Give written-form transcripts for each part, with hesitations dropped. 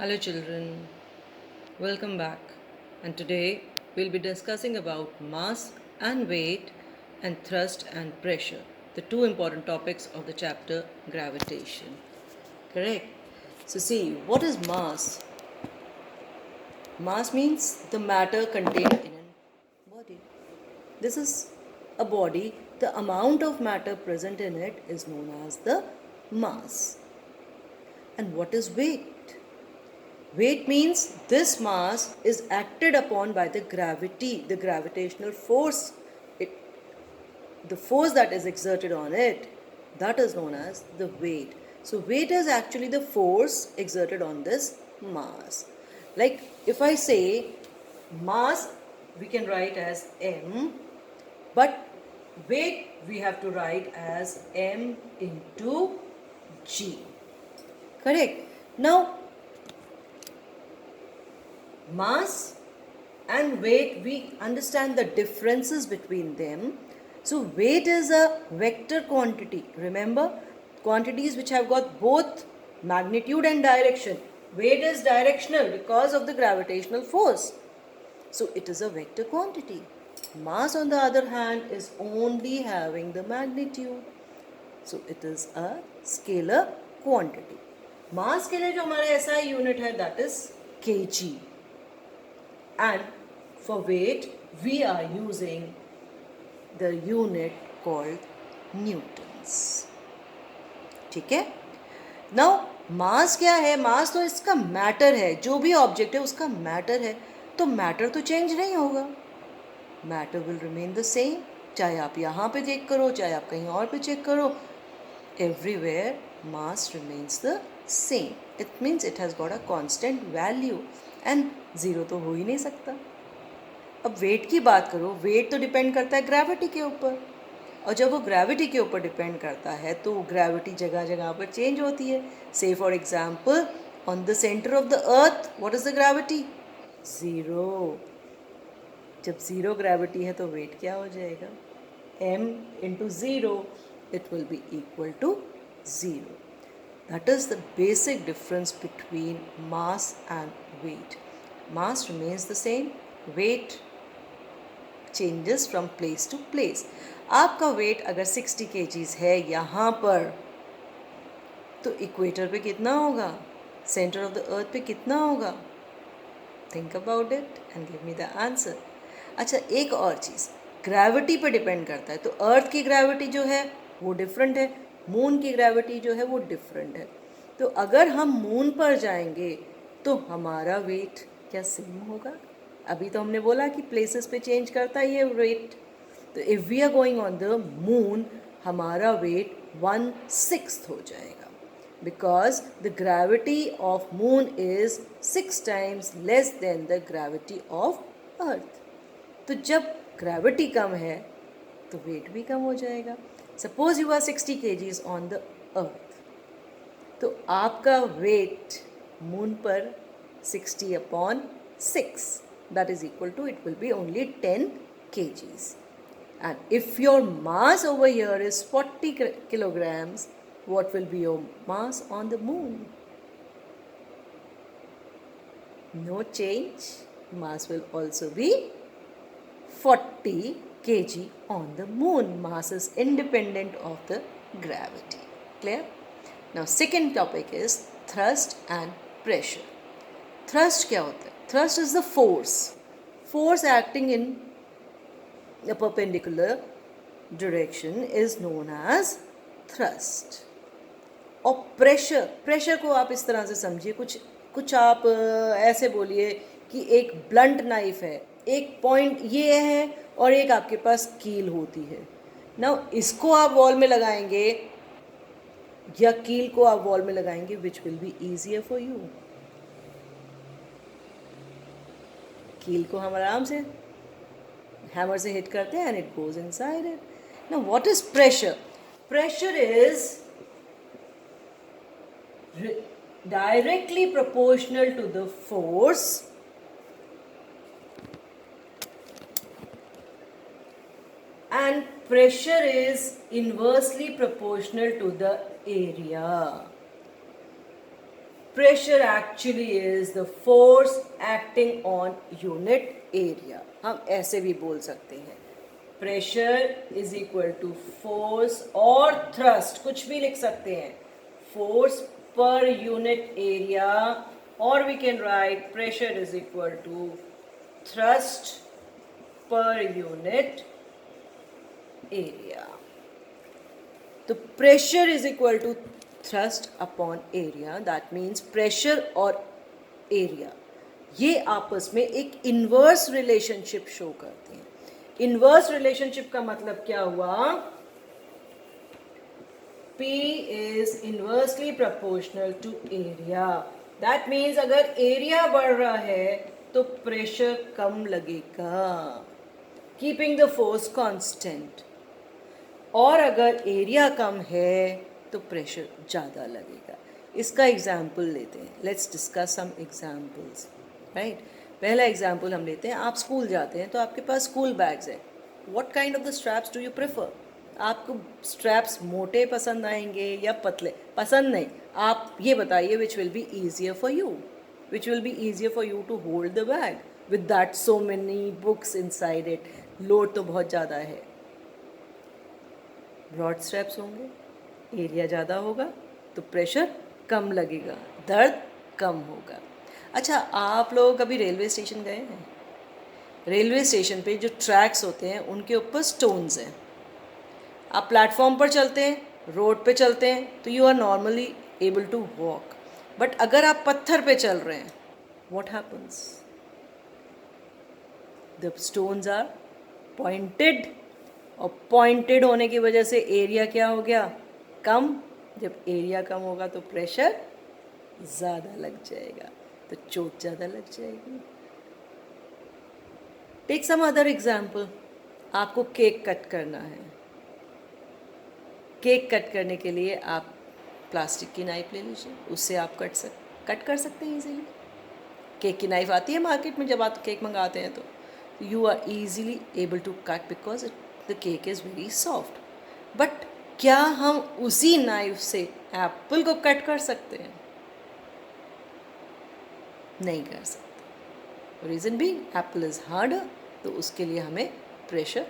Hello children, welcome back. And today we'll be discussing about mass and weight and thrust and pressure, the two important topics of the chapter gravitation. Correct? So see, what is mass? Mass means the matter contained in a body. This is a body, the amount of matter present in it is known as the mass. And what is weight? Weight means this mass is acted upon by the gravity, the gravitational force, it, the force that is exerted on it, that is known as the weight. So, weight is actually the force exerted on this mass. Like if I say mass, we can write as m, but weight we have to write as m into g. Correct. Now, mass and weight, we understand the differences between them. So weight is a vector quantity. Remember, quantities which have got both magnitude and direction. Weight is directional because of the gravitational force. So it is a vector quantity. Mass on the other hand is only having the magnitude. So it is a scalar quantity. मास के लिए जो हमारा SI unit है that is kg. And for weight, we are using the unit called newtons. ठीक है? Now, मास क्या है? मास तो इसका मैटर है. जो भी ऑब्जेक्ट है उसका मैटर है. तो मैटर तो चेंज नहीं होगा. Matter will remain the same. चाहे आप यहाँ पे चेक करो, चाहे आप कहीं और पे चेक करो. Everywhere mass remains the same. It means it has got a constant value. And zero तो हो ही नहीं सकता. अब वेट की बात करो, वेट तो डिपेंड करता है ग्रेविटी के ऊपर, और जब वो ग्रेविटी के ऊपर डिपेंड करता है तो ग्रेविटी जगह जगह पर चेंज होती है. से for example on the centre of the earth what is the gravity? Zero. जब ज़ीरो ग्रेविटी है तो वेट क्या हो जाएगा? m into zero, it will be equal to 0. That is the basic difference between mass and weight. Mass remains the same, weight changes from place to place. आपका weight अगर 60 kgs है यहाँ पर, तो इक्वेटर पे कितना होगा? सेंटर ऑफ द अर्थ पे कितना होगा? Think about it and give me the answer. अच्छा, एक और चीज़, ग्रेविटी पे डिपेंड करता है. तो अर्थ की ग्रेविटी जो है वो डिफरेंट है, मून की ग्रेविटी जो है वो डिफरेंट है. तो अगर हम मून पर जाएंगे तो हमारा वेट क्या सेम होगा? अभी तो हमने बोला कि प्लेसेस पे चेंज करता ही है वेट. तो if we are going on the moon, हमारा वेट 1/6 हो जाएगा, because the gravity of moon is 6 times less than the gravity of earth. तो जब ग्रेविटी कम है तो वेट भी कम हो जाएगा. Suppose you are 60 kgs on the earth, तो आपका वेट मून पर 60/6, that is equal to, it will be only 10 kgs. And if your mass over here is 40 kilograms, what will be your mass on the moon? No change. Mass will also be 40 kg on the moon. Mass is independent of the gravity. Clear? Now second topic is thrust and pressure. Thrust क्या होता है? Thrust is the force acting in a perpendicular direction is known as thrust. और pressure को आप इस तरह से समझिए, कुछ आप ऐसे बोलिए कि एक ब्लंट नाइफ है, एक पॉइंट ये है और एक आपके पास कील होती है. नाउ इसको आप वॉल में लगाएंगे या कील को आप वॉल में लगाएंगे, विच will be easier for you? कील को हम आराम से हैमर से हिट करते हैं and it goes inside it. Now what is pressure? Pressure is directly proportional to the force and pressure is inversely proportional to the area. pressure actually is the force acting on unit area. हम ऐसे भी बोल सकते हैं, pressure is equal to force और thrust, कुछ भी लिख सकते हैं, force per unit area, or we can write pressure is equal to thrust per unit area. तो pressure is equal to thrust upon area, that means pressure और area ये आपस में एक इन्वर्स रिलेशनशिप शो करते हैं. इन्वर्स रिलेशनशिप का मतलब क्या हुआ? P is inversely proportional to area. That means अगर एरिया बढ़ रहा है तो प्रेशर कम लगेगा, कीपिंग द फोर्स कांस्टेंट. और अगर एरिया कम है तो प्रेशर ज़्यादा लगेगा. इसका एग्जाम्पल लेते हैं. Let's discuss some examples. Right, पहला एग्जाम्पल हम लेते हैं. आप स्कूल जाते हैं तो आपके पास स्कूल बैग्स हैं. What kind of the straps do you prefer? आपको स्ट्रैप्स मोटे पसंद आएंगे या पतले? पसंद नहीं, आप ये बताइए which will be easier for you, which will be easier for you to hold the bag with that so many books inside it. Load तो बहुत ज़्यादा है. ब्रॉड स्ट्रैप्स होंगे, एरिया ज़्यादा होगा तो प्रेशर कम लगेगा, दर्द कम होगा. अच्छा, आप लोग कभी रेलवे स्टेशन गए हैं? रेलवे स्टेशन पे जो ट्रैक्स होते हैं उनके ऊपर स्टोन्स हैं. आप प्लेटफॉर्म पर चलते हैं, रोड पे चलते हैं तो you are normally able to walk. But अगर आप पत्थर पे चल रहे हैं, what happens? The stones are pointed, और पॉइंटेड होने की वजह से एरिया क्या हो गया? कम. जब एरिया कम होगा तो प्रेशर ज़्यादा लग जाएगा, तो चोट ज़्यादा लग जाएगी. Take some other example. आपको केक कट करना है. केक कट करने के लिए आप प्लास्टिक की नाइफ ले लीजिए, उससे आप कट कर सकते हैं इजीली. केक की नाइफ आती है मार्केट में, जब आप केक मंगाते हैं तो you are easily able to cut because the cake is very soft. But क्या हम उसी नाइफ से एप्पल को कट कर सकते हैं? नहीं कर सकते. रीज़न भी एप्पल इज़ हार्डर, तो उसके लिए हमें प्रेशर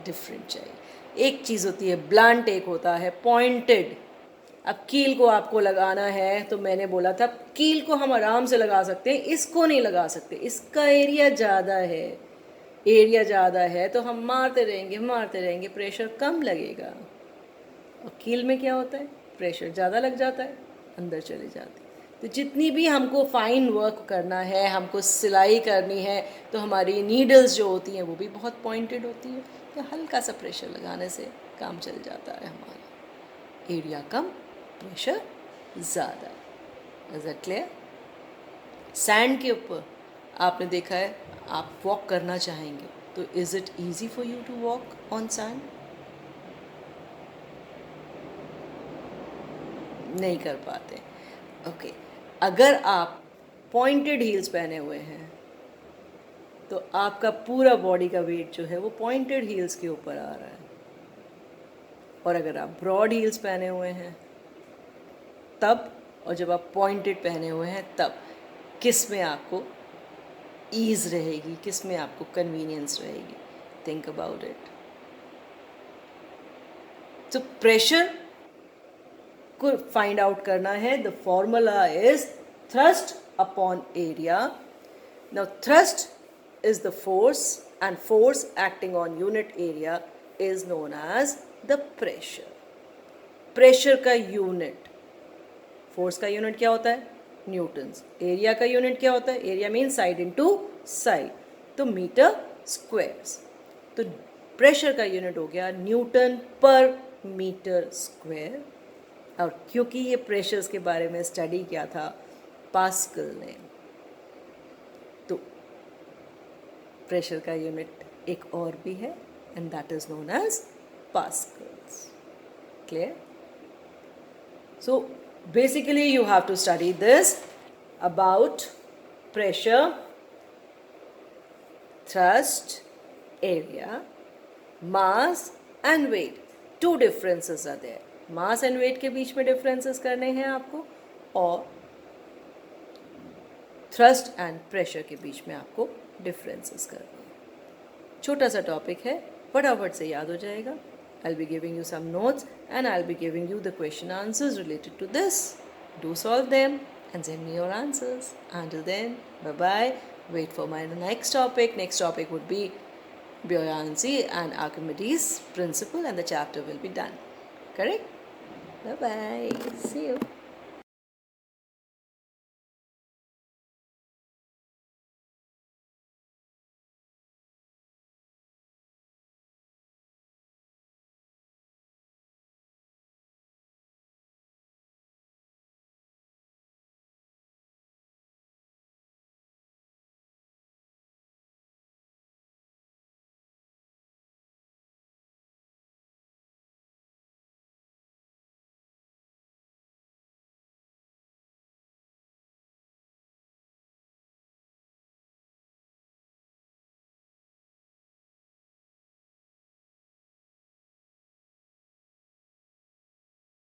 डिफरेंट चाहिए. एक चीज़ होती है ब्लंट, एक होता है पॉइंटेड. अब कील को आपको लगाना है तो मैंने बोला था कील को हम आराम से लगा सकते हैं, इसको नहीं लगा सकते, इसका एरिया ज़्यादा है. एरिया ज़्यादा है तो हम मारते रहेंगे, प्रेशर कम लगेगा. और कील में क्या होता है? प्रेशर ज़्यादा लग जाता है, अंदर चले जाती है. तो जितनी भी हमको फाइन वर्क करना है, हमको सिलाई करनी है, तो हमारी नीडल्स जो होती हैं वो भी बहुत पॉइंटेड होती है. तो हल्का सा प्रेशर लगाने से काम चल जाता है हमारा. एरिया कम, प्रेशर ज़्यादा. Is that clear? सैंड के ऊपर आपने देखा है, आप वॉक करना चाहेंगे तो is it easy for you to walk on sand? नहीं कर पाते. ओके, अगर आप पॉइंटेड हील्स पहने हुए हैं तो आपका पूरा बॉडी का वेट जो है वो पॉइंटेड हील्स के ऊपर आ रहा है. और अगर आप ब्रॉड हील्स पहने हुए हैं तब, और जब आप पॉइंटेड पहने हुए हैं तब, किस में आपको ईज़ रहेगी, किस में आपको कन्वीनियंस रहेगी? Think about it. तो प्रेशर को फाइंड आउट करना है. The formula is thrust upon area. Now thrust is the force, and force acting on unit area is known as the pressure. Pressure का यूनिट, फोर्स का unit क्या होता है? Newton's. Area का unit क्या होता है? Area means side into side, तो मीटर स्क्वायर्स. तो प्रेशर का यूनिट हो गया न्यूटन पर मीटर स्क्वायर. और क्योंकि ये प्रेशर्स के बारे में स्टडी किया था पास्कल ने, तो प्रेशर का यूनिट एक और भी है, and that is known as Pascal's. Clear? So basically you have to study this about pressure, thrust, area, mass and weight. Two differences are there. Mass and weight के बीच में differences करने हैं आपको, और थ्रस्ट एंड प्रेशर के बीच में आपको differences करनी है। छोटा सा टॉपिक है, फटाफट से याद हो जाएगा। I'll be giving you some notes and I'll be giving you the question answers related to this. Do solve them and send me your answers. Until then, bye bye. Wait for my next topic. Next topic would be buoyancy and Archimedes' principle, and the chapter will be done. Correct? Bye bye. See you.